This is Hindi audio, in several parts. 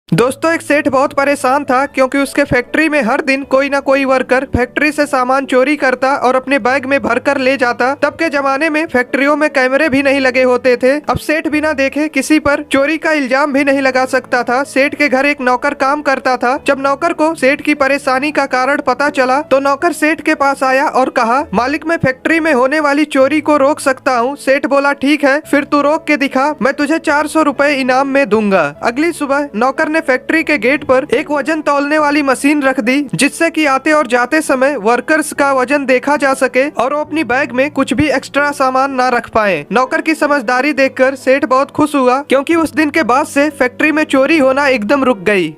दोस्तों एक सेठ बहुत परेशान था क्योंकि उसके फैक्ट्री में हर दिन कोई ना कोई वर्कर फैक्ट्री से सामान चोरी करता और अपने बैग में भरकर ले जाता। तब के जमाने में फैक्ट्रियों में कैमरे भी नहीं लगे होते थे। अब सेठ बिना देखे किसी पर चोरी का इल्जाम भी नहीं लगा सकता था। सेठ के घर एक नौकर काम करता था। जब नौकर को सेठ की परेशानी का कारण पता चला तो नौकर सेठ के पास आया और कहा, मालिक मैं फैक्ट्री में होने वाली चोरी को रोक सकता हूँ। सेठ बोला, ठीक है फिर तू रोक के दिखा, मैं तुझे 400 रुपए इनाम में दूंगा। अगली सुबह नौकर ने फैक्ट्री के गेट पर एक वजन तौलने वाली मशीन रख दी, जिससे कि आते और जाते समय वर्कर्स का वजन देखा जा सके और वो अपनी बैग में कुछ भी एक्स्ट्रा सामान ना रख पाए। नौकर की समझदारी देखकर सेठ बहुत खुश हुआ क्योंकि उस दिन के बाद से फैक्ट्री में चोरी होना एकदम रुक गई।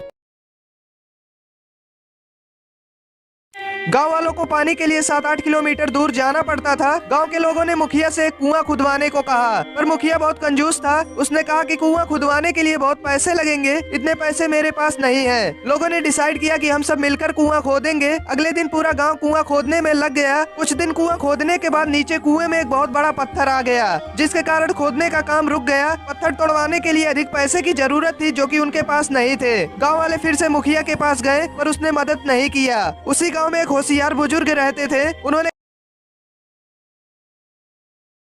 गांव वालों को पानी के लिए 7-8 किलोमीटर दूर जाना पड़ता था। गांव के लोगों ने मुखिया से कुआं खुदवाने को कहा, पर मुखिया बहुत कंजूस था। उसने कहा कि कुआं खुदवाने के लिए बहुत पैसे लगेंगे, इतने पैसे मेरे पास नहीं है। लोगों ने डिसाइड किया कि हम सब मिलकर कुआं खोदेंगे। अगले दिन पूरा गाँव कुआं खोदने में लग गया। कुछ दिन कुआं खोदने के बाद नीचे कुएं में एक बहुत बड़ा पत्थर आ गया, जिसके कारण खोदने का काम रुक गया। पत्थर तोड़वाने के लिए अधिक पैसे की जरूरत थी, जो कि उनके पास नहीं थे। गाँव वाले फिर से मुखिया के पास गए, पर उसने मदद नहीं किया। उसी गाँव में एक होशियार बुजुर्ग रहते थे। उन्होंने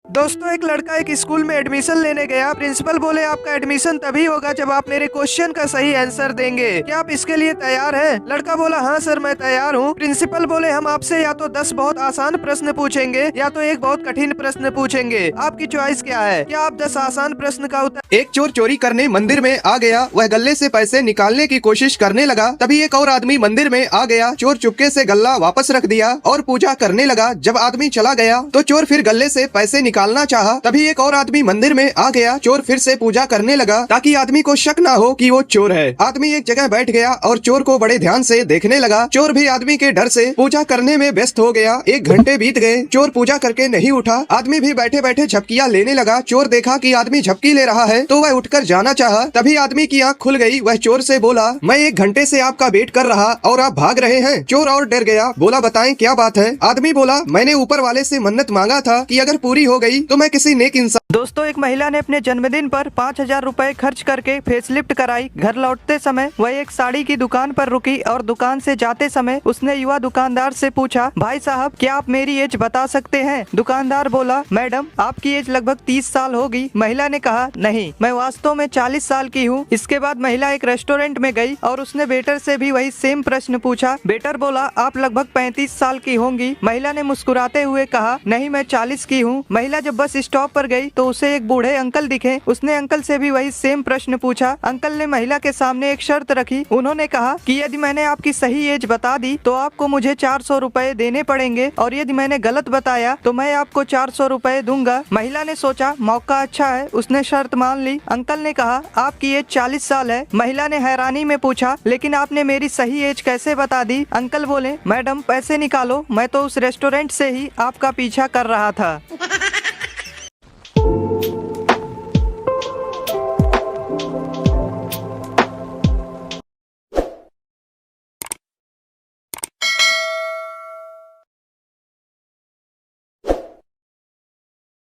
दोस्तों एक लड़का एक स्कूल में एडमिशन लेने गया। प्रिंसिपल बोले, आपका एडमिशन तभी होगा जब आप मेरे क्वेश्चन का सही आंसर देंगे, क्या आप इसके लिए तैयार हैं? लड़का बोला, हाँ सर मैं तैयार हूँ। प्रिंसिपल बोले, हम आपसे या तो 10 बहुत आसान प्रश्न पूछेंगे या तो एक बहुत कठिन प्रश्न पूछेंगे, आपकी चॉइस क्या है? क्या आप 10 आसान प्रश्न का उत्तर। एक चोर चोरी करने मंदिर में आ गया। वह गले से पैसे निकालने की कोशिश करने लगा। तभी एक और आदमी मंदिर में आ गया। चोर चुपके से गल्ला वापस रख दिया और पूजा करने लगा। जब आदमी चला गया तो चोर फिर गले से पैसे निकालना चाहा। तभी एक और आदमी मंदिर में आ गया। चोर फिर से पूजा करने लगा ताकि आदमी को शक ना हो कि वो चोर है। आदमी एक जगह बैठ गया और चोर को बड़े ध्यान से देखने लगा। चोर भी आदमी के डर से पूजा करने में व्यस्त हो गया। 1 घंटे बीत गए, चोर पूजा करके नहीं उठा। आदमी भी बैठे बैठे झपकियां लेने लगा। चोर देखा कि आदमी झपकी ले रहा है तो वह उठकर जाना चाहा। तभी आदमी की आंख खुल गई। वह चोर से बोला, मैं 1 घंटे से आपका वेट कर रहा और आप भाग रहे हैं। चोर और डर गया, बोला बताएं क्या बात है? आदमी बोला, मैंने ऊपर वाले से मन्नत मांगा था कि अगर पूरी हो गई तो मैं किसी नेक इंसान। दोस्तों एक महिला ने अपने जन्मदिन पर 5000 रुपए खर्च करके फेसलिफ्ट कराई। घर लौटते समय वह एक साड़ी की दुकान पर रुकी और दुकान से जाते समय उसने युवा दुकानदार से पूछा, भाई साहब क्या आप मेरी एज बता सकते हैं? दुकानदार बोला, मैडम आपकी एज लगभग 30 साल होगी। महिला ने कहा, नहीं मैं वास्तव में 40 साल की हूँ। इसके बाद महिला एक रेस्टोरेंट में गई और उसने वेटर से भी वही सेम प्रश्न पूछा। वेटर बोला, आप लगभग 35 साल की होंगी। महिला ने मुस्कुराते हुए कहा, नहीं मैं 40 की हूँ। महिला जब बस स्टॉप पर गई तो उसे एक बूढ़े अंकल दिखे। उसने अंकल से भी वही सेम प्रश्न पूछा। अंकल ने महिला के सामने एक शर्त रखी। उन्होंने कहा कि यदि मैंने आपकी सही एज बता दी तो आपको मुझे 400 रुपए देने पड़ेंगे और यदि मैंने गलत बताया तो मैं आपको 400 रुपए दूंगा। महिला ने सोचा मौका अच्छा है, उसने शर्त मान ली। अंकल ने कहा, आपकी एज 40 साल है। महिला ने हैरानी में पूछा, लेकिन आपने मेरी सही एज कैसे बता दी? अंकल बोले, मैडम पैसे निकालो, मैं तो उस रेस्टोरेंट से ही आपका पीछा कर रहा था।